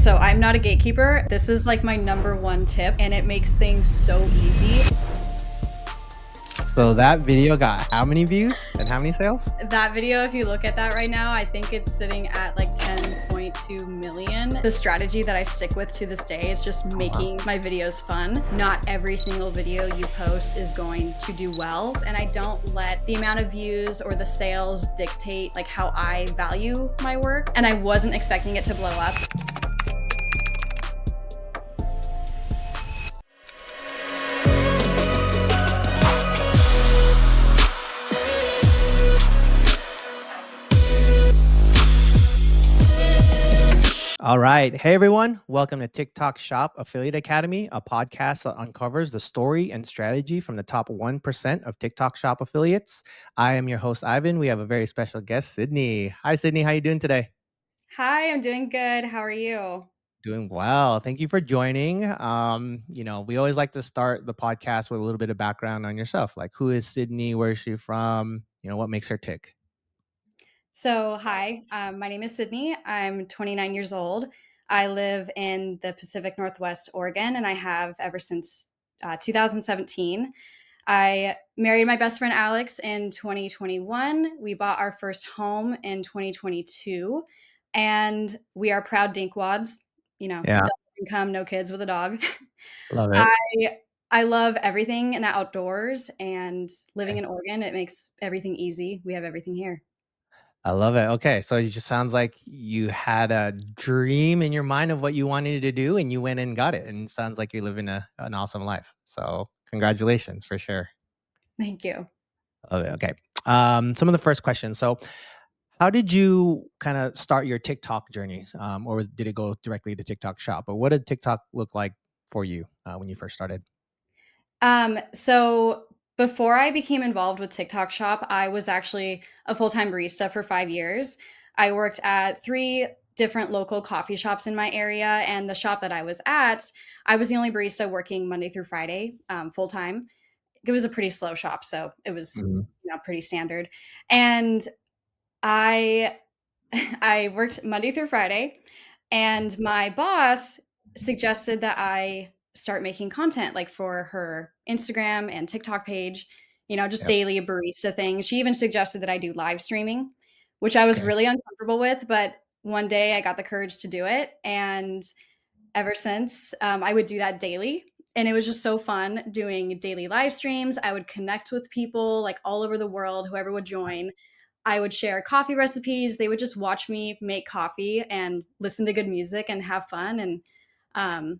So I'm not a gatekeeper. This is like my number one tip, and it makes things so easy. So that video got how many views and how many sales? That video, if you look at that right now, I think it's sitting at like 10.2 million. The strategy that I stick with to this day is just Oh, wow. making my videos fun. Not every single video you post is going to do well, and I don't let the amount of views or the sales dictate like how I value my work. And I wasn't expecting it to blow up. All right. Hey, everyone. Welcome to TikTok Shop Affiliate Academy, a podcast that uncovers the story and strategy from the top 1% of TikTok Shop affiliates. I am your host, Ivan. We have a very special guest, Sydney. Hi, Sydney. How you doing today? Hi, I'm doing good. How are you? Doing well. Thank you for joining. We always like to start the podcast with a little bit of background on yourself. Like, who is Sydney? Where is she from? What makes her tick? So, hi, my name is Sydney. I'm 29 years old. I live in the Pacific Northwest, Oregon, and I have ever since 2017. I married my best friend Alex in 2021. We bought our first home in 2022, and we are proud dinkwads. Yeah, Double income, no kids with a dog. love it. I I love everything in the outdoors, and living Okay. in Oregon, it makes everything easy. We have everything here. I love it. Okay, so it just sounds like you had a dream in your mind of what you wanted to do, and you went and got it. And it sounds like you're living an awesome life. So congratulations for sure. Thank you. Love it. Okay. Some of the first questions. So, how did you kind of start your TikTok journey, did it go directly to TikTok Shop? But what did TikTok look like for you when you first started? So before I became involved with TikTok Shop, I was actually a full-time barista for 5 years. I worked at three different local coffee shops in my area, and the shop that I was at, I was the only barista working Monday through Friday, full time. It was a pretty slow shop, so it was Mhm. pretty standard. And I I worked Monday through Friday, and my boss suggested that I start making content like for her Instagram and TikTok page, just Yep. daily barista things. She even suggested that I do live streaming, which I was Okay. really uncomfortable with, but one day I got the courage to do it. And ever since, I would do that daily. And it was just so fun doing daily live streams. I would connect with people like all over the world, whoever would join. I would share coffee recipes. They would just watch me make coffee and listen to good music and have fun. And um,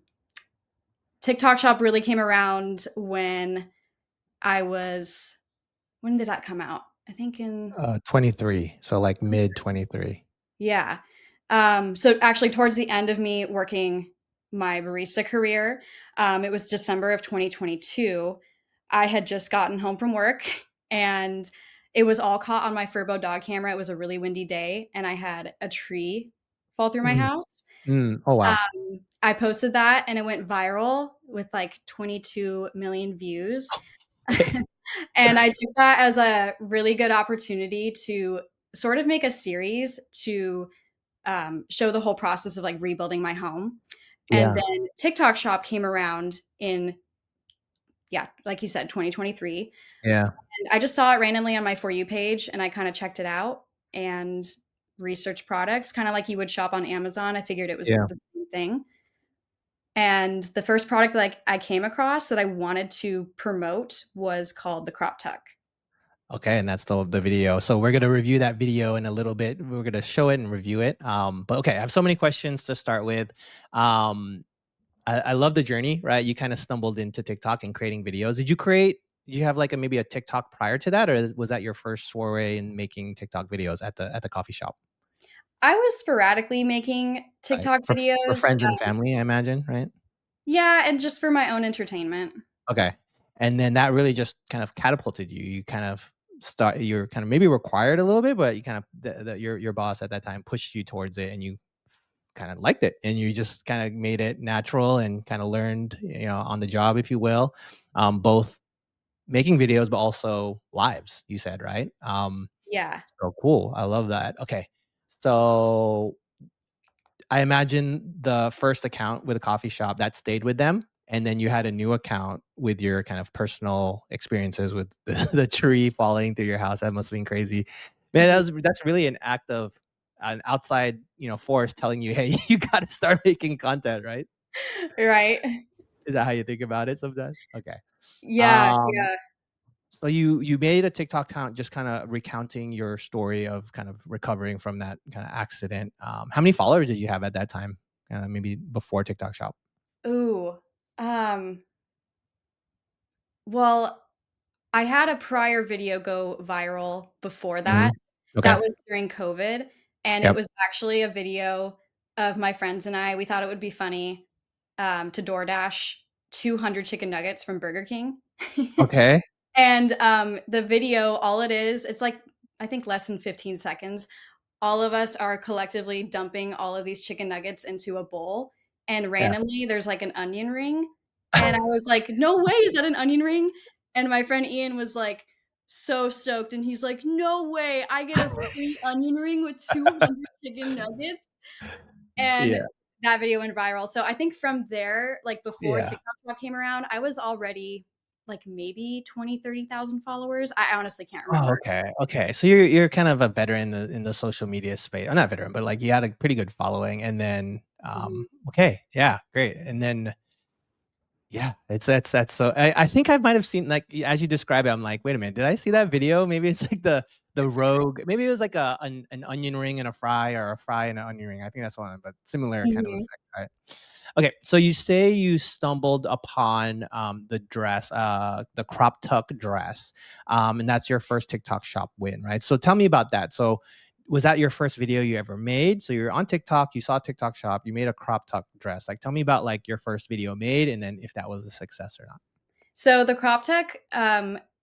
TikTok Shop really came around when I was, when did that come out? I think in 23. So like mid 23. Yeah. So actually towards the end of me working my barista career, it was December of 2022. I had just gotten home from work and it was all caught on my Furbo dog camera. It was a really windy day and I had a tree fall through my Mm. house. Oh, wow. I posted that and it went viral with like 22 million views. Okay. And I took that as a really good opportunity to sort of make a series to show the whole process of like rebuilding my home. And Yeah. then TikTok Shop came around in, yeah, like you said, 2023. Yeah. And I just saw it randomly on my For You page and I kind of checked it out and researched products, kind of like you would shop on Amazon. I figured it was Yeah. the same thing. And the first product that I came across that I wanted to promote was called the Crop Tuck. Okay, and that's the video. So we're gonna review that video in a little bit. We're gonna show it and review it. But okay, I have so many questions to start with. Um, I love the journey, right? You kind of stumbled into TikTok and creating videos. Did you have like maybe a TikTok prior to that, or was that your first foray in making TikTok videos at the coffee shop? I was sporadically making Right. TikTok For videos. friends and family, I imagine, right? Yeah, and just for my own entertainment. Okay. And then that really just kind of catapulted you. You kind of you're kind of maybe required a little bit, but you kind of your boss at that time pushed you towards it and you kind of liked it and you just kind of made it natural and kind of learned, on the job, if you will, both making videos, but also lives, you said, right? Yeah. So cool. I love that. Okay. So I imagine the first account with a coffee shop that stayed with them, and then you had a new account with your kind of personal experiences with the tree falling through your house. That must have been crazy. Man, Mhm. that's really an act of an outside, force telling you, "Hey, you gotta start making content," right? Right. Is that how you think about it sometimes? Okay. Yeah, Um, yeah. so you made a TikTok account just kinda recounting your story of kind of recovering from that kinda accident. How many followers did you have at that time? Maybe before TikTok Shop? Ooh, um, well, I had a prior video go viral before that. Mhm. Okay. That was during COVID, and it Yep. was actually a video of my friends and I. We thought it would be funny, to DoorDash 200 chicken nuggets from Burger King. Okay. And, the video, all it is, it's like, I think less than 15 seconds. All of us are collectively dumping all of these chicken nuggets into a bowl, and Yeah. randomly, there's, like, an onion ring, and I was like, "No way, is that an onion ring?" And my friend Ian was, like, so stoked, and he's like, "No way, I get a free onion ring with 200 chicken nuggets?" And Yeah. that video went viral. So I think from there, like, before Yeah. TikTok Shop came around, I was already, like, maybe 20, 30,000 followers. I honestly can't Oh, remember. okay, okay. So you're kind of a veteran in the social media space. Not veteran, but, like, you had a pretty good following, and then, Mhm. okay, yeah, great, and then yeah, that's so I think I might have seen, like, as you describe it, I'm like, "Wait a minute, did I see that video?" Maybe it's like the rogue maybe it was like an onion ring and a fry, or a fry and an onion ring. I think that's one, but similar kind of Mhm. effect, right? Okay, so you say you stumbled upon, the dress, the crop tuck dress, and that's your first TikTok shop win, right? So tell me about that. So was that your first video you ever made? So you're on TikTok, you saw TikTok shop, you made a crop tuck dress. Like, tell me about, like, your first video made, and then if that was a success or not. So the crop tech,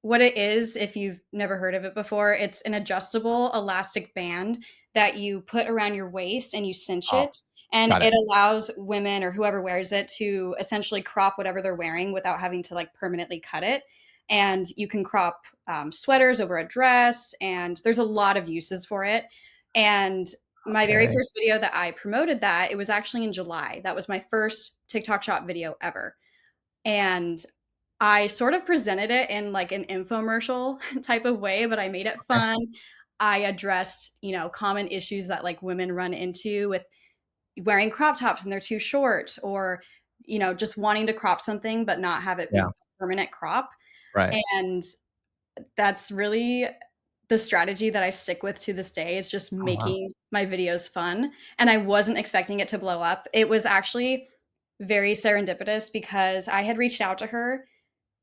what it is, if you've never heard of it before, it's an adjustable elastic band that you put around your waist and you cinch Oh, it. And got it. it allows women or whoever wears it to essentially crop whatever they're wearing without having to like permanently cut it. And you can crop sweaters over a dress, and there's a lot of uses for it. And my very Okay. first video that I promoted that, it was actually in July. That was my first TikTok shop video ever. And I sort of presented it in like an infomercial type of way, but I made it Okay. fun. I addressed, common issues that like women run into with wearing crop tops and they're too short, or, just wanting to crop something but not have it be Yeah. a permanent crop. Right. And that's really the strategy that I stick with to this day, is just Oh, wow. making my videos fun. And I wasn't expecting it to blow up. It was actually very serendipitous because I had reached out to her.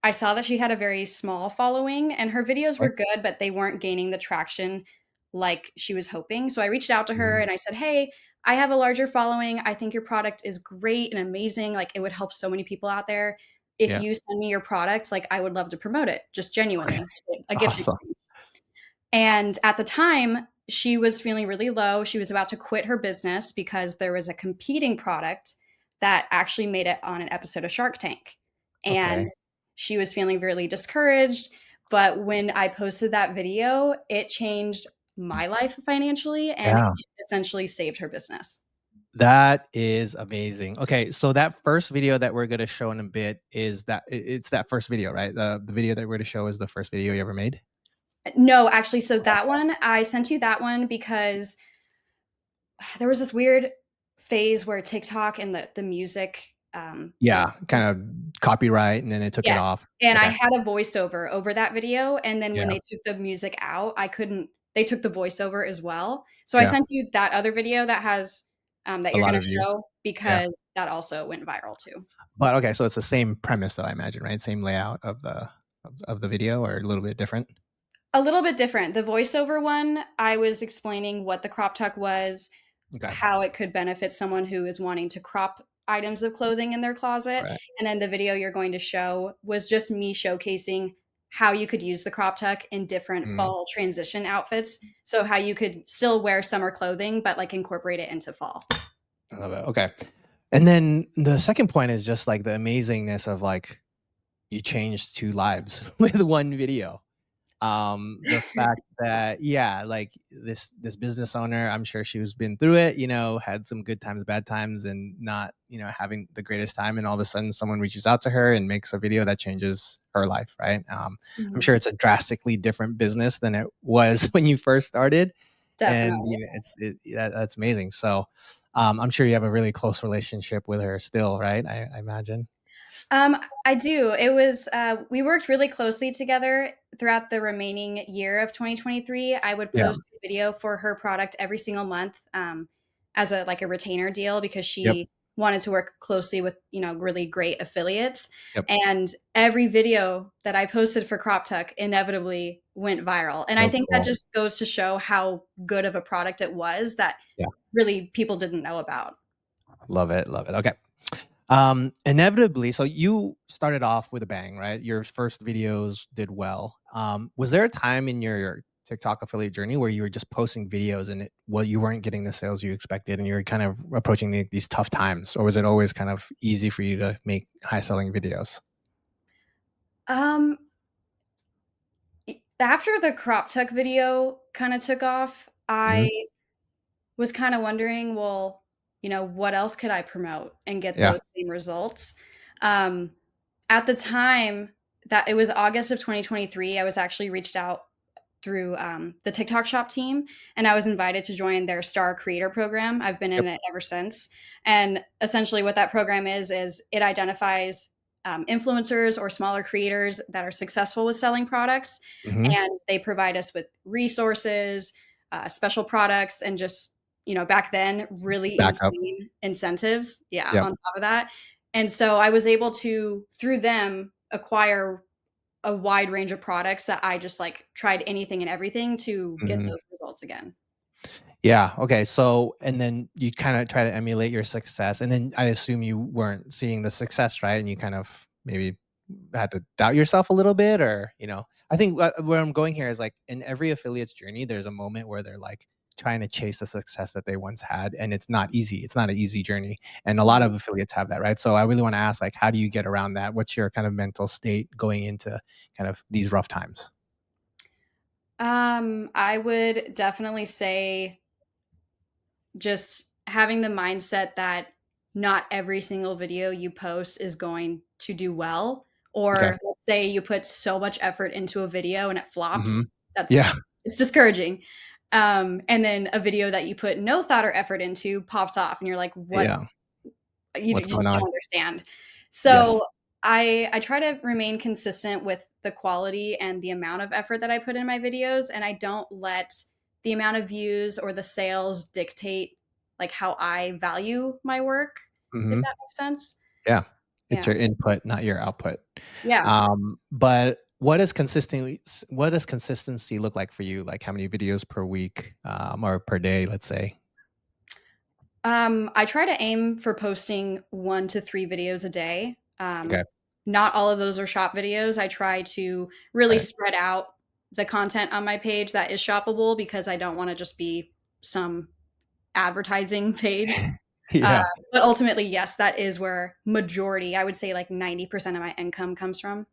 I saw that she had a very small following and her videos Okay. were good, but they weren't gaining the traction like she was hoping. So I reached out to her Mhm. and I said, "Hey, I have a larger following. I think your product is great and amazing. Like, it would help so many people out there. If Yeah. you send me your product, like, I would love to promote it, just Okay. genuinely, a gift Awesome. exchange." And at the time, she was feeling really low. She was about to quit her business because there was a competing product that actually made it on an episode of Shark Tank. And Okay. she was feeling really discouraged. But when I posted that video, it changed my life financially and it Yeah. essentially saved her business. That is amazing. Okay, so that first video that we're gonna show in a bit is it's that first video, right? The video that we're gonna show is the first video you ever made? No, actually, so that one, I sent you that one because there was this weird phase where TikTok and the music, Yeah, kind of copyright, and then they took it yes, off. and I Okay. had a voiceover over that video, and then when Yeah, they took the music out, I couldn't they took the voiceover as well. So I yeah. sent you that other video that has, that A you're lot gonna of views. show Yeah. because that also went viral too. But, okay, so it's the same premise though, I imagine, right? Same layout of the video, or a little bit different? A little bit different. The voiceover one, I was explaining what the crop tuck was, Okay. how it could benefit someone who is wanting to crop items of clothing in their closet, Right. and then the video you're going to show was just me showcasing how you could use the crop tuck in different Mhm. fall transition outfits, so how you could still wear summer clothing, but, like, incorporate it into fall. I love it, okay. And then the second point is just, like, the amazingness of, like, you changed 2 lives with one video. The fact that, yeah, like this business owner, I'm sure she was been through it, had some good times, bad times, and not, having the greatest time. And all of a sudden someone reaches out to her and makes a video that changes her life, right? I'm Mhm. sure it's a drastically different business than it was when you first started. And Definitely. that's amazing. So I'm sure you have a really close relationship with her still, right? I imagine. I do. It was we worked really closely together throughout the remaining year of 2023. I would Yeah. post a video for her product every single month, as a like a retainer deal because Yep. she wanted to work closely with really great affiliates. Yep. And every video that I posted for Crop Tuck inevitably went viral. And I So think that cool. just goes to show how good of a product it was that Yeah. really people didn't know about. Love it. Love it. Okay. Inevitably, so you started off with a bang, right? Your first videos did well. Was there a time in your TikTok affiliate journey where you were just posting videos and you weren't getting the sales you expected, and you were kind of approaching these tough times, or was it always kind of easy for you to make high selling videos? Um, After the Crop Tuck video kinda took off, Hmm. I was kinda wondering, well, what else could I promote and get Yeah. those same results? Um, at the time that it was August of 2023, I was actually reached out through, the TikTok Shop team, and I was invited to join their Star Creator program. I've been in Yep. it ever since, and essentially what that program is it identifies, influencers or smaller creators that are successful with selling products, Hmm. and they provide us with resources, special products, and just, back then, really Back up. insane incentives, yeah, Yep. on top of that, and so I was able to, through them, acquire a wide range of products that I just, like, tried anything and everything to get Hmm. those results again. Yeah. Okay. So, and then you kind of try to emulate your success, and then I assume you weren't seeing the success, right? And you kind of maybe had to doubt yourself a little bit, or I think where I'm going here is like in every affiliate's journey, there's a moment where they're like trying to chase the success that they once had, and it's not easy. It's not an easy journey, and a lot Mhm. of affiliates have that, right? So, I really want to ask, like, how do you get around that? What's your kind of mental state going into kind of these rough times? I would definitely say just having the mindset that not every single video you post is going to do well, Okay. or let's say you put so much effort into a video and it Hmm. flops, that's Yeah. it's discouraging. And then a video that you put no thought or effort into pops off and you're like, "What?" Yeah. You What's going just don't on? understand. Yes. So, I try to remain consistent with the quality and the amount of effort that I put in my videos, and I don't let the amount of views or the sales dictate, like, how I value my work, if Hmm. that makes sense. Yeah. It's Yeah. your input, not your output. Yeah. But what does consistency look like for you? Like how many videos per week, or per day, let's say? I try to aim for posting 1 to 3 videos a day. Okay. Not all of those are shop videos. I try to really Right. spread out the content on my page that is shoppable because I don't wanna just be some advertising page. Uh, Yeah. but ultimately, yes, that is where majority, I would say, like, 90% of my income comes from.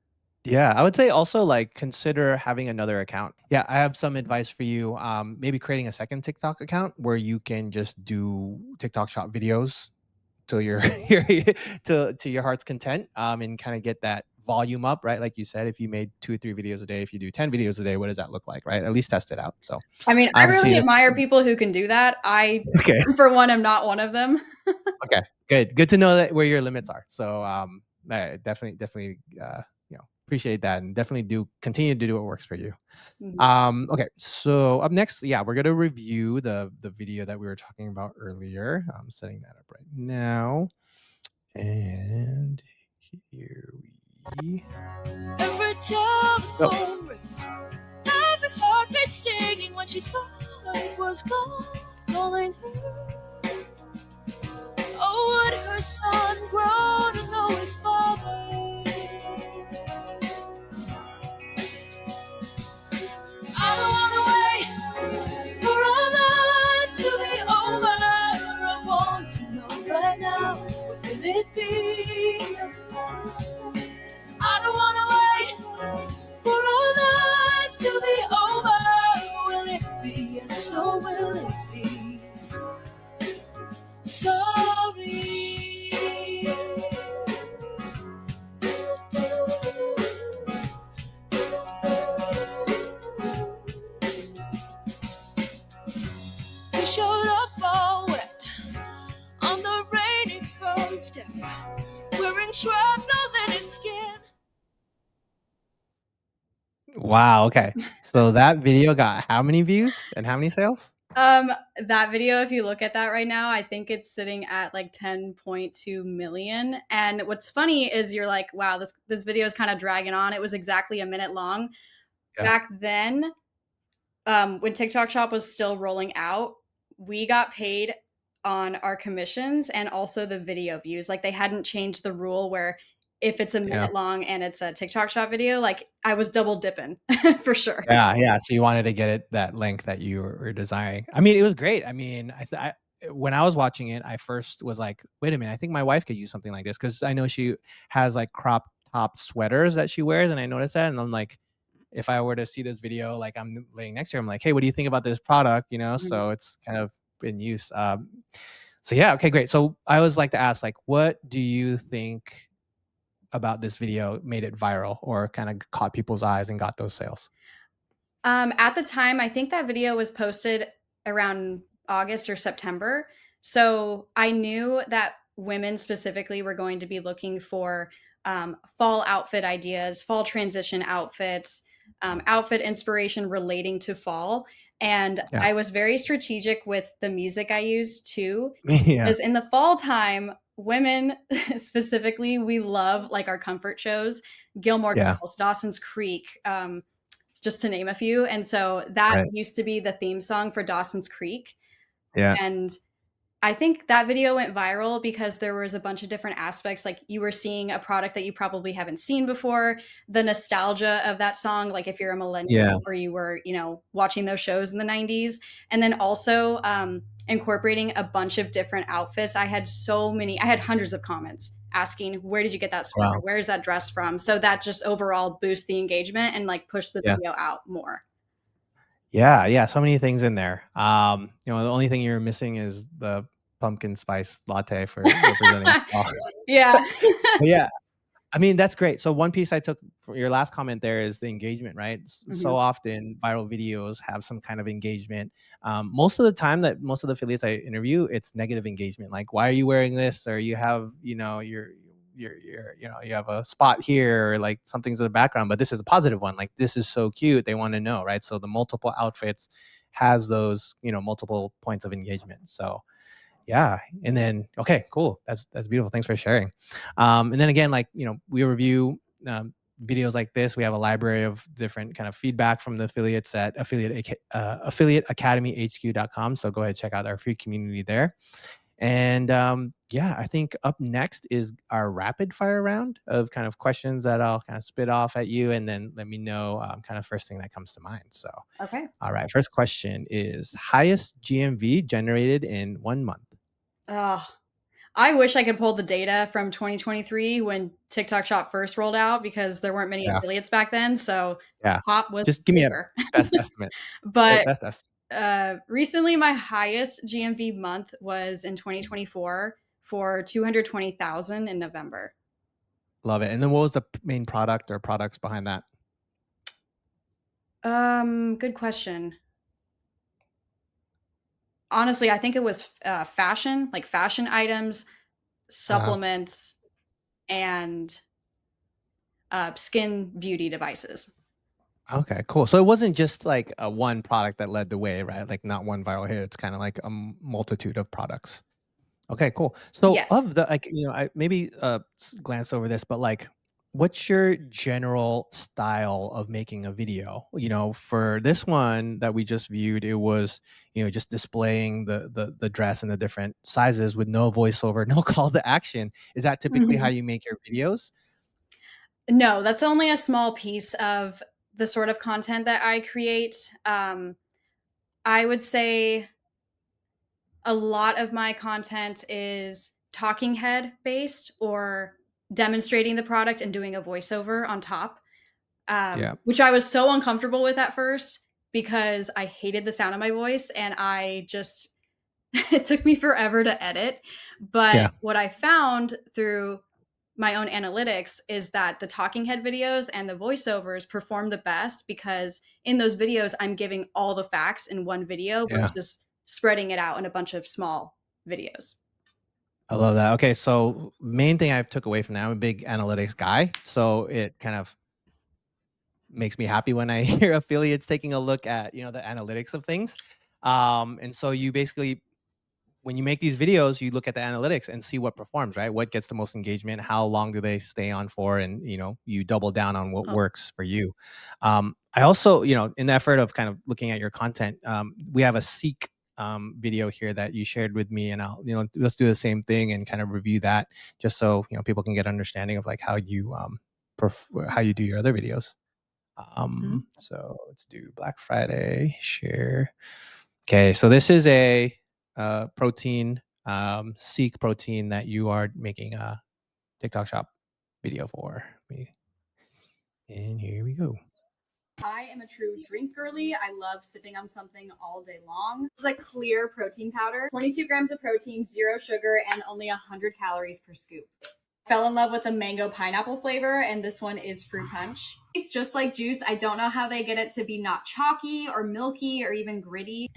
Yeah, I would say also, like, consider having another account. Yeah, I have some advice for you. Maybe creating a second TikTok account where you can just do TikTok shop videos till your your to your heart's content, and kind of get that volume up, right? Like you said, if you made 2 or 3 videos a day, if you do 10 videos a day, what does that look like, right? At least test it out. So I mean, I obviously, really admire people who can do that. I, okay, for one, am not one of them. okay, good to know that where your limits are. So definitely, appreciate that, and definitely do continue to do what works for you. Mhm. Okay, so up next, yeah, we're gonna review the video that we were talking about earlier. I'm setting that up right now, and here we Every time the go. phone rings, every heartbeat stinging when she thought it was gone. Calling her, oh, would her son grow to know his father? I don't wanna wait for our lives to be over. I want to know right now, what will it be? I don't wanna wait for our lives to shrapnel in his skin. Wow, okay. So that video got how many views and how many sales? Um, that video, if you look at that right now, I think it's sitting at like 10.2 million. And what's funny is you're like, wow, this video is kind of dragging on. It was exactly a minute long. Yeah, Back then, when TikTok Shop was still rolling out, we got paid on our commissions and also the video views. Like they hadn't changed the rule where if it's a yeah. minute long and it's a TikTok Shop video, like I was double dipping for sure. Yeah, yeah, so you wanted to get it that length that you were desiring. I mean, it was great. I mean, when I was watching it, I first was like, "Wait a minute, I think my wife could use something like this because I know she has, like, crop top sweaters that she wears, and I noticed that, and I'm like, if I were to see this video, like, I'm laying next to her, I'm like, "Hey, what do you think about this product?" You know, Mhm. so it's kind of in use. So yeah, okay, great. So I always like to ask, like, what do you think about this video made it viral or kinda caught people's eyes and got those sales? At the time, I think that video was posted around August or September. So I knew that women specifically were going to be looking for fall outfit ideas, fall transition outfits, outfit inspiration relating to fall. And Yeah. I was very strategic with the music I used too, Yeah. because in the fall time, women specifically, we love like our comfort shows, Gilmore Yeah, Girls, Dawson's Creek, just to name a few. And so that right. used to be the theme song for Dawson's Creek. Yeah, And I think that video went viral because there was a bunch of different aspects. Like you were seeing a product that you probably haven't seen before, the nostalgia of that song, like if you're a yeah, millennial or you were, watching those shows in the 90s. And then also incorporating a bunch of different outfits. I had hundreds of comments asking, where did you get that sweater? wow. Where is that dress from? So that just overall boosts the engagement and like push the Yeah. video out more. Yeah, yeah, so many things in there. The only thing you're missing is the pumpkin spice latte for representing fall. Yeah. But yeah, I mean, that's great. So one piece I took from your last comment there is the engagement, right? So Mhm. often viral videos have some kind of engagement. Most of the time that most of the affiliates I interview, it's negative engagement. Like, why are you wearing this? Or you have, you have a spot here, or like something's in the background, but this is a positive one. Like, this is so cute. They want to know, right? So the multiple outfits has those, multiple points of engagement. So yeah, and then okay, cool. That's beautiful. Thanks for sharing. And then again, like we review videos like this. We have a library of different kind of feedback from the affiliates at affiliateacademyhq.com. So go ahead and check out our free community there. And yeah, I think up next is our rapid fire round of kind of questions that I'll kind of spit off at you, and then let me know kind of first thing that comes to mind. So, Okay. all right, first question is highest GMV generated in 1 month. Oh, I wish I could pull the data from 2023 when TikTok Shop first rolled out because there weren't many Yeah. affiliates back then, so Yeah. pop was Just give me a bigger. best estimate. But, Best estimate. recently, my highest GMV month was in 2024 for 220,000 in November. Love it. And then what was the main product or products behind that? Good question. Honestly, I think it was, fashion, like fashion items, Uh, supplements, and, skin beauty devices. okay, cool. So it wasn't just like a one product that led the way, right? Like not one viral hit. It's kind of like a multitude of products. Okay, cool. So Yes. of the like, I maybe glance over this, but like what's your general style of making a video? For this one that we just viewed, it was, just displaying the dress in the different sizes with no voiceover, no call to action. Is that typically how Mhm. you make your videos? No, that's only a small piece of the sort of content that I create. I would say a lot of my content is talking head based or demonstrating the product and doing a voiceover on top, Yeah. which I was so uncomfortable with at first because I hated the sound of my voice and I just it took me forever to edit. But Yeah. what I found through my own analytics is that the talking head videos and the voiceovers perform the best because in those videos, I'm giving all the facts in one video Yeah. versus spreading it out in a bunch of small videos. I love that. Okay, so main thing I took away from that, I'm a big analytics guy, so it kind of makes me happy when I hear affiliates taking a look at, the analytics of things. And so you basically, when you make these videos, you look at the analytics and see what performs, right? What gets the most engagement? How long do they stay on for? And you double down on what Oh, works for you. I also, in the effort of kind of looking at your content, we have a Seek video here that you shared with me, and I'll, let's do the same thing and kind of review that, just so people can get understanding of like how you how you do your other videos. mhm. So let's do Black Friday share. Okay, so this is a protein, Seek protein that you are making a TikTok shop video for me. And here we go. I am a true drink girly. I love sipping on something all day long. It's like clear protein powder, 22 grams of protein, zero sugar, and only 100 calories per scoop. Fell in love with the mango pineapple flavor, and this one is fruit punch. It's just like juice. I don't know how they get it to be not chalky or milky or even gritty.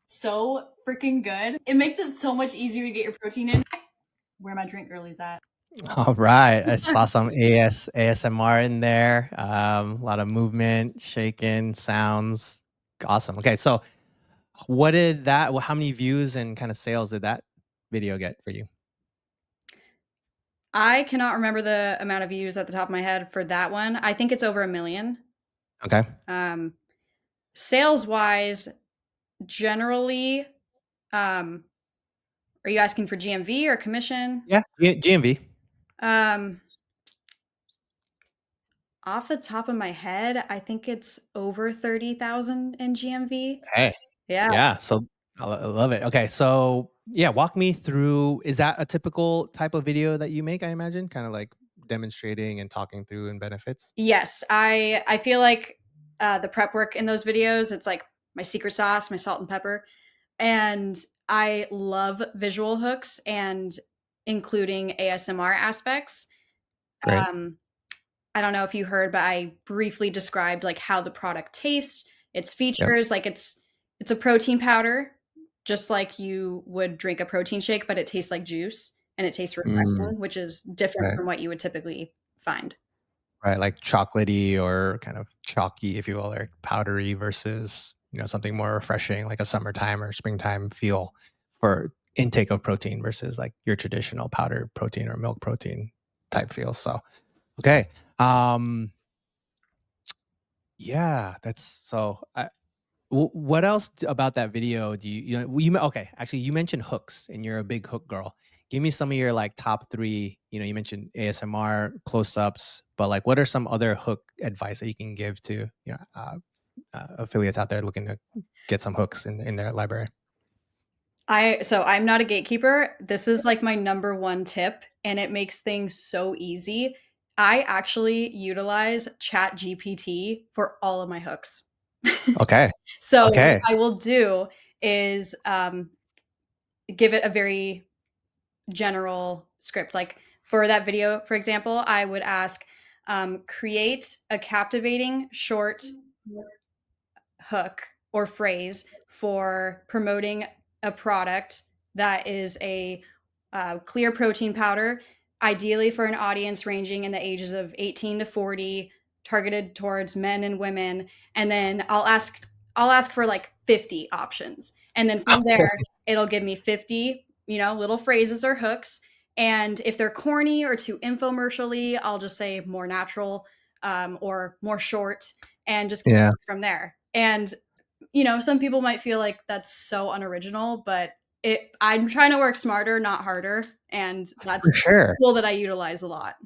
So freaking good. It makes it so much easier to get your protein in. Where my drink girlies at? All right, I saw some ASMR in there. A lot of movement, shaking sounds. Awesome. Okay, so what did that? Well, how many views and kind of sales did that video get for you? I cannot remember the amount of views at the top of my head for that one. I think it's over 1,000,000. Okay. Um, Sales wise, generally, um, are you asking for GMV or commission? Yeah, GMV. Um, Off the top of my head, I think it's over 30,000 in GMV. Hey. Yeah. Yeah, so I love it. Okay, so yeah, walk me through. Is that a typical type of video that you make? I imagine, kind of like demonstrating and talking through and benefits. Yes, I feel like the prep work in those videos, it's like my secret sauce, my salt and pepper. And I love visual hooks and including ASMR aspects. Great. Um, I don't know if you heard, but I briefly described like how the product tastes, its Yep. features. Like it's a protein powder, just like you would drink a protein shake, but it tastes like juice and it tastes Mm, refreshing, which is different right. from what you would typically find. Right, like chocolatey or kind of chalky, if you will, or powdery versus something more refreshing, like a summertime or springtime feel for intake of protein versus like your traditional powdered protein or milk protein type feel. So okay. Yeah, that's so. What else about that video do okay, actually, you mentioned hooks, and you're a big hook girl. Give me some of your, like, top 3, you mentioned ASMR, close-ups, but, like, what are some other hook advice that you can give to, affiliates out there looking to get some hooks in their library? I'm not a gatekeeper. This is like my number one tip, and it makes things so easy. I actually utilize Chat GPT for all of my hooks. Okay, So what okay, I will do is give it a very general script. Like for that video, for example, I would ask, create a captivating short hook or phrase for promoting a product that is a clear protein powder, ideally for an audience ranging in the ages of 18 to 40, targeted towards men and women. And then I'll ask for like 50 options. And then from there, it'll give me 50, little phrases or hooks. And if they're corny or too infomercially, I'll just say more natural or more short and just yeah, from there. And some people might feel like that's so unoriginal, but I'm trying to work smarter, not harder, and that's for sure. a tool that I utilize a lot.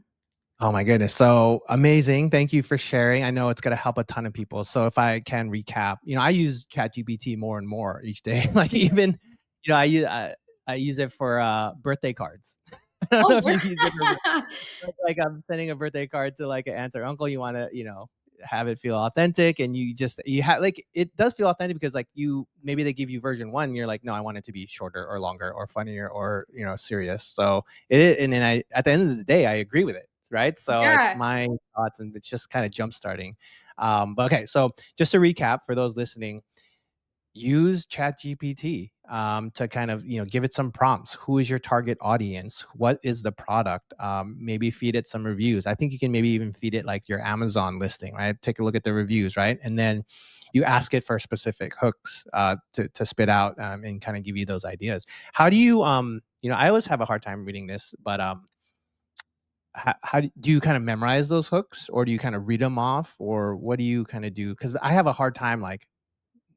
Oh my goodness. So amazing. Thank you for sharing. I know it's going to help a ton of people. So if I can recap, I use ChatGPT more and more each day. Like even, I use it for birthday cards. I don't know Oh, if you use it for like I'm sending a birthday card to like an aunt or uncle. You want to, have it feel authentic, and you have like it does feel authentic because like maybe they give you version one, and you're like, no, I want it to be shorter or longer or funnier or serious. So and then I at the end of the day, I agree with it, right? So it's yeah. my thoughts, and it's just kind of jump starting. But okay, so just to recap for those listening, use ChatGPT to kind of give it some prompts. Who is your target audience? What is the product? Maybe feed it some reviews. I think you can maybe even feed it like your Amazon listing, right? Take a look at the reviews, right? And then you ask it for specific hooks to spit out and kind of give you those ideas. How do you I always have a hard time reading this, but how do you kind of memorize those hooks, or do you kind of read them off, or what do you kind of do? Because I have a hard time like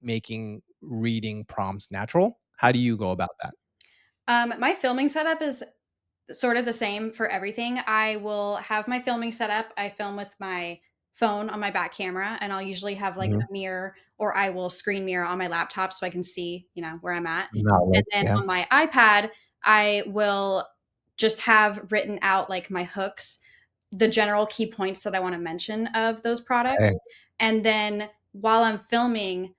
making reading prompts natural. How do you go about that? My filming setup is sort of the same for everything. I will have my filming set up. I film with my phone on my back camera, and I'll usually have like Mhm. a mirror, or I will screen mirror on my laptop so I can see, where I'm at. And Knowledge, then yeah. on my iPad, I will just have written out like my hooks, the general key points that I want to mention of those products. Okay. And then while I'm filming,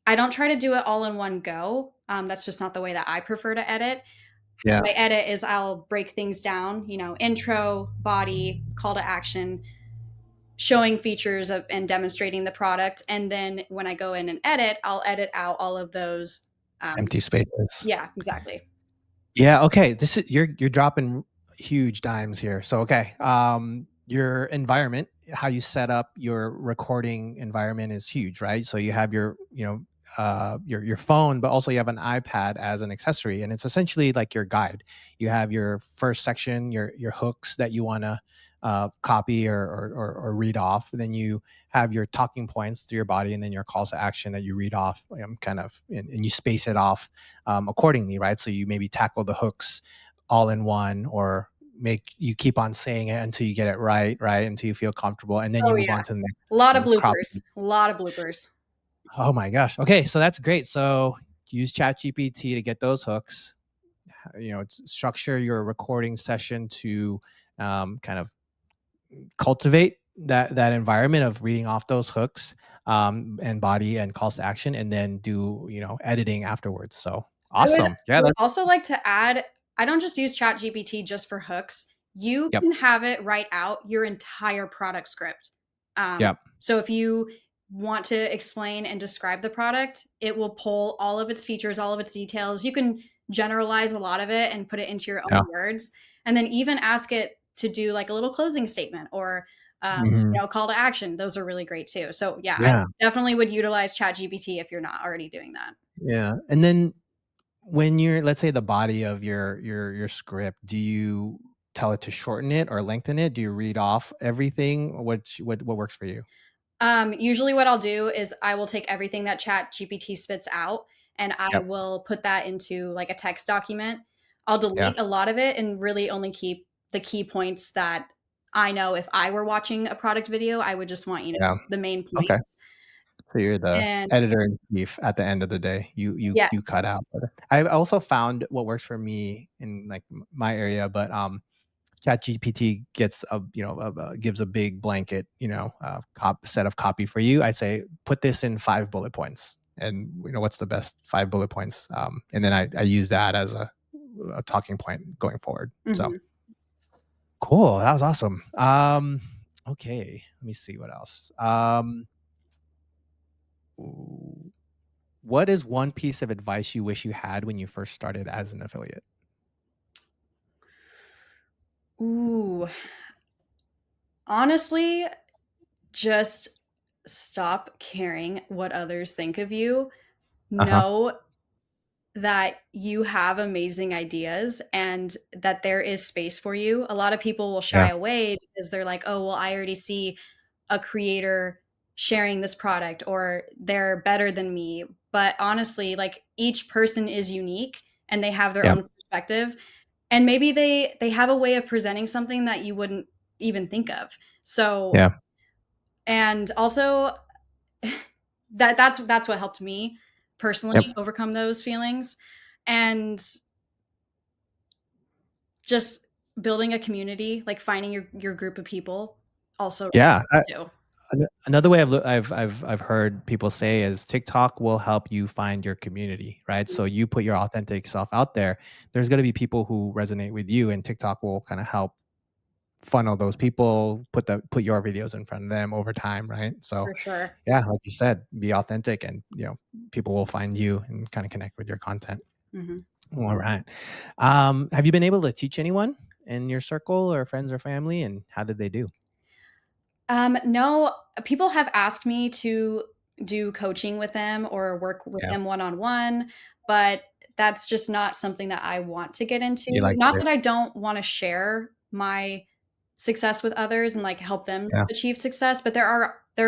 I don't try to do it all in one go. That's just not the way that I prefer to edit. Yeah. My edit is I'll break things down, intro, body, call to action, showing features of and demonstrating the product. And then when I go in and edit, I'll edit out all of those. Empty spaces. Yeah, exactly. Yeah, okay. This is you're dropping huge dimes here. So okay, your environment, how you set up your recording environment is huge, right? So you have your, your phone, but also you have an iPad as an accessory, and it's essentially like your guide. You have your first section, your hooks that you want to copy or read off, and then you have your talking points through your body, and then your calls to action that you read off, kind of, and you space it off accordingly, right? So you maybe tackle the hooks all in one, or make you keep on saying it until you get it right, right, until you feel comfortable, and then you Oh move yeah. on to the next A lot of section, crop. bloopers. A lot of bloopers. Oh my gosh. Okay, so that's great. So use ChatGPT to get those hooks. Structure your recording session to kind of cultivate that environment of reading off those hooks, and body and calls to action, and then do editing afterwards. So I would awesome. I Yeah. would also like to add, I don't just use ChatGPT just for hooks. You Yep. can have it write out your entire product script. Yep. So if you want to explain and describe the product, it will pull all of its features, all of its details. You can generalize a lot of it and put it into your Yeah. own words, and then even ask it to do like a little closing statement, or Mhm. call to action. Those are really great too. So yeah, I Yeah. definitely would utilize ChatGPT if you're not already doing that. Yeah. And then when you're, let's say, the body of your script, do you tell it to shorten it or lengthen it? Do you read off everything? What works for you? Usually what I'll do is I will take everything that Chat GPT spits out, and I Yep. will put that into like a text document. I'll Yeah. delete a lot of it and really only keep the key points that I know if I were watching a product video, I would just want, Yeah. the main Okay. points. So you're the And editor in chief at the end of the day. yeah, You cut out. But I've also found what works for me in like my area, but ChatGPT gets gives a big blanket, set of copy for you. I say put this in 5 bullet points, and what's the best 5 bullet points, and then I use that as a talking point going forward. So mhm. cool, that was awesome. Okay, let me see what else. What is one piece of advice you wish you had when you first started as an affiliate? Ooh, honestly, just stop caring what others think of you. Uh huh. Know that you have amazing ideas and that there is space for you. A lot of people will shy Yeah. away because they're like, "Oh, well, I already see a creator sharing this product, or they're better than me." But honestly, like, each person is unique and they have their Yeah. own perspective, and maybe they have a way of presenting something that you wouldn't even think of. So, Yeah. and also that's what helped me personally Yep. overcome those feelings. And just building a community, like finding your group of people, also Yeah. too. Another way I've heard people say is TikTok will help you find your community, right? So you put your authentic self out there. There's going to be people who resonate with you, and TikTok will kind of help funnel those people, put your videos in front of them over time, right? So For sure. yeah, like you said, be authentic, and people will find you and kind of connect with your content. Mhm. All right. Have you been able to teach anyone in your circle or friends or family, and how did they do? No, people have asked me to do coaching with them or work with Yeah, them one-on-one, but that's just not something that I want to get into. you like to Not do. that I don't wanna share my success with others and, like, help them Yeah, achieve success, but there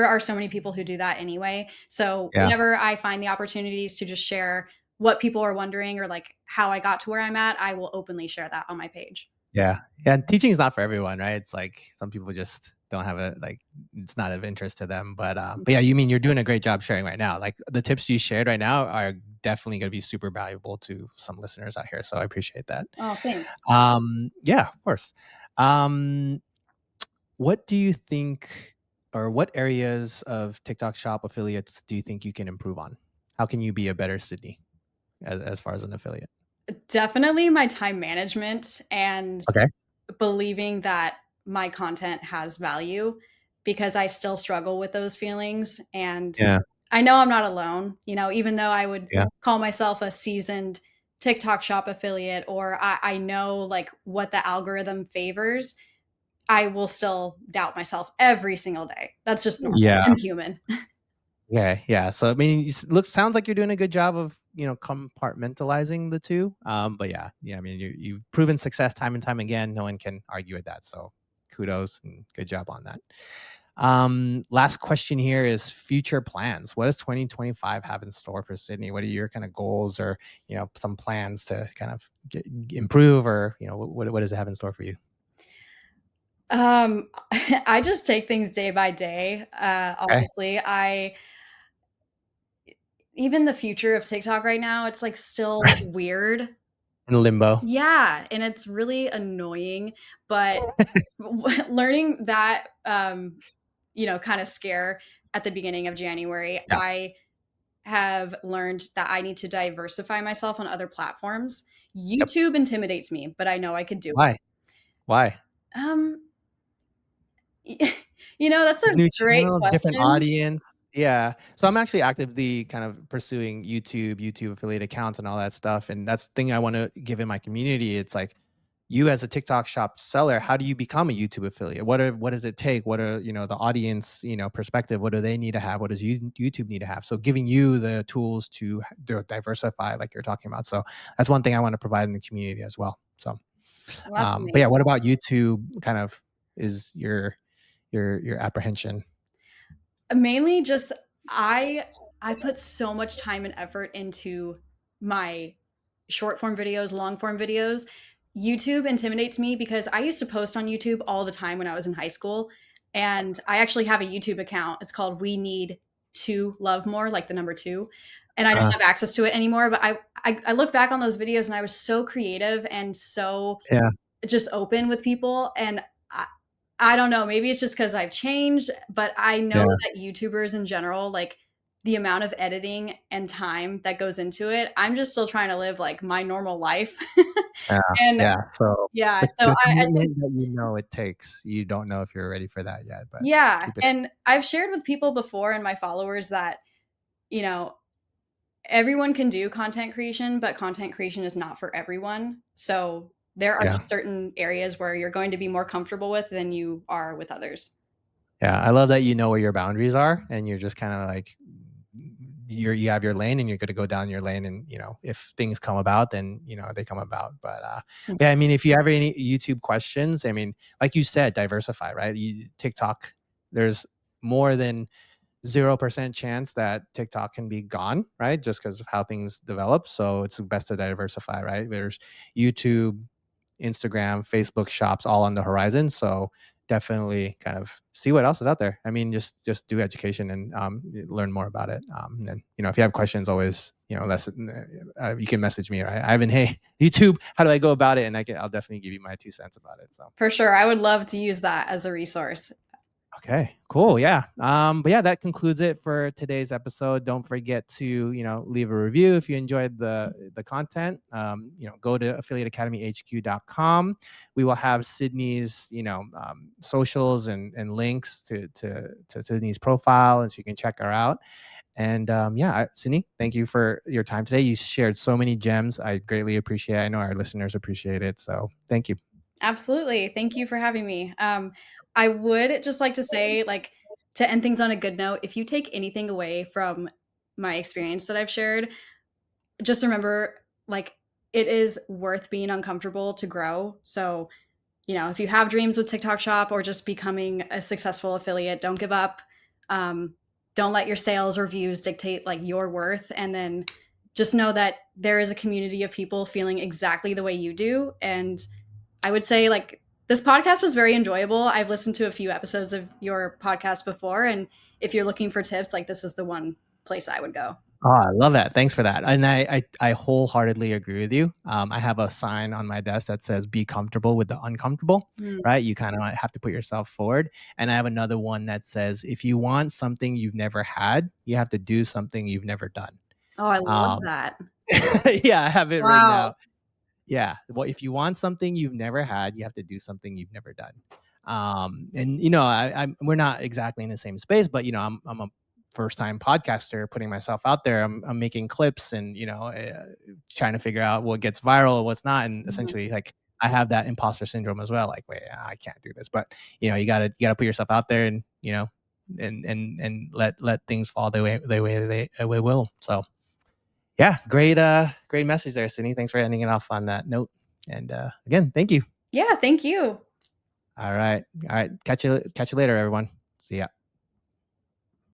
are so many people who do that anyway. So, yeah, whenever I find the opportunities to just share what people are wondering or, like, how I got to where I'm at, I will openly share that on my page. yeah, yeah. And teaching is not for everyone, right? It's like some people just don't have a like. It's not of interest to them. But yeah, you mean you're doing a great job sharing right now. Like the tips you shared right now are definitely going to be super valuable to some listeners out here. So I appreciate that. Oh, thanks. Yeah, of course. Um, what do you think, or what areas of TikTok Shop affiliates do you think you can improve on? How can you be a better Sydney as far as an affiliate? Definitely my time management and Okay. believing that my content has value because I still struggle with those feelings, and Yeah. I know I'm not alone, even though I would Yeah. call myself a seasoned TikTok Shop affiliate or I know, like, what the algorithm favors, I will still doubt myself every single day. That's just normal. Yeah. I'm human. Yeah. Yeah. So I mean, sounds like you're doing a good job of compartmentalizing the two. But yeah, yeah. I mean, you've proven success time and time again. No one can argue with that. So kudos and good job on that. Last question here is future plans. What does 2025 have in store for Sydney? What are your kind of goals, or some plans to kind of improve, or what does it have in store for you? I just take things day by day, Okay. honestly. I Even the future of TikTok right now, it's, like, still Right. weird. In limbo. Yeah, and it's really annoying, but learning that, kinda scare at the beginning of January, Yeah. I have learned that I need to diversify myself on other platforms. Yep. YouTube intimidates me, but I know I could do Why? Why? it. That's a New great channel, different question. audience. Yeah. So I'm actually actively kind of pursuing YouTube affiliate accounts and all that stuff. And that's the thing I want to give in my community. It's like, you as a TikTok shop seller, how do you become a YouTube affiliate? What does it take? What are, the audience, perspective? What do they need to have? What does YouTube need to have? So giving you the tools to diversify, like you're talking about. So that's one thing I want to provide in the community as well. So, Well, that's but yeah, amazing. what about YouTube kind of is your apprehension? Mainly just I I put so much time and effort into my short form videos, long form videos. YouTube intimidates me because I used to post on YouTube all the time when I was in high school, and I actually have a YouTube account. It's called We Need to Love More, like the number 2, and I don't Uh, have access to it anymore, but I look back on those videos and I was so creative and so yeah, just open with people, and I I don't know, maybe it's just because 'cause I've changed, but I know yeah, that YouTubers in general, like, the amount of editing and time that goes into it, I'm just still trying to live, like, my normal life. yeah, And yeah. So yeah, it's so a I think commitment that it takes. You don't know if you're ready for that yet, but yeah, keep it. and I've shared with people before and my followers that, you know, everyone can do content creation, but content creation is not for everyone. So, there are Yeah. just certain areas where you're going to be more comfortable with than you are with others. Yeah, I love that you know where your boundaries are, and you're just kinda like, you have your lane, and you're gonna go down your lane, and, if things come about, then, they come about, but yeah, I mean, if you have any YouTube questions, I mean, like you said, diversify, right? TikTok, there's more than 0% chance that TikTok can be gone, right? Just because of how things develop, so it's best to diversify, right? There's YouTube, Instagram, Facebook shops all on the horizon. So definitely kind of see what else is out there. I mean, just do education and learn more about it. And if you have questions, always you can message me, right? Ivan, hey, YouTube, how do I go about it? And I'll definitely give you my 2 cents about it. So For sure, I would love to use that as a resource. Okay, cool. Yeah. But yeah, that concludes it for today's episode. Don't forget to, leave a review if you enjoyed the content. Go to affiliateacademyhq.com. We will have Sydney's, socials and links to Sydney's profile, and so you can check her out. And Sydney, thank you for your time today. You shared so many gems. I greatly appreciate it. I know our listeners appreciate it. So thank you. Absolutely. Thank you for having me. I would just like to say, like, to end things on a good note, if you take anything away from my experience that I've shared, just remember, like, it is worth being uncomfortable to grow. So, if you have dreams with TikTok Shop or just becoming a successful affiliate, don't give up. Um, don't let your sales or views dictate like your worth. And then just know that there is a community of people feeling exactly the way you do. And I would say, like, this podcast was very enjoyable. I've listened to a few episodes of your podcast before. And if you're looking for tips, like, this is the one place I would go. Oh, I love that. Thanks for that. And I wholeheartedly agree with you. I have a sign on my desk that says "Be comfortable with the uncomfortable." Mm. Right? You kind of have to put yourself forward. And I have another one that says, "If you want something you've never had, you have to do something you've never done." Oh, I love Um, that. yeah, I have it written Wow. out. Yeah. Well, if you want something you've never had, you have to do something you've never done. And we're not exactly in the same space, but I'm a first time podcaster putting myself out there. I'm making clips and trying to figure out what gets viral and what's not. And Mhm. essentially, like, I have that imposter syndrome as well. Like, wait, I can't do this. But you gotta put yourself out there, and and let things fall the way they will. So yeah, great message there, Sydney. Thanks for ending it off on that note. And again, thank you. Yeah, thank you. All right. Catch you later, everyone. See ya.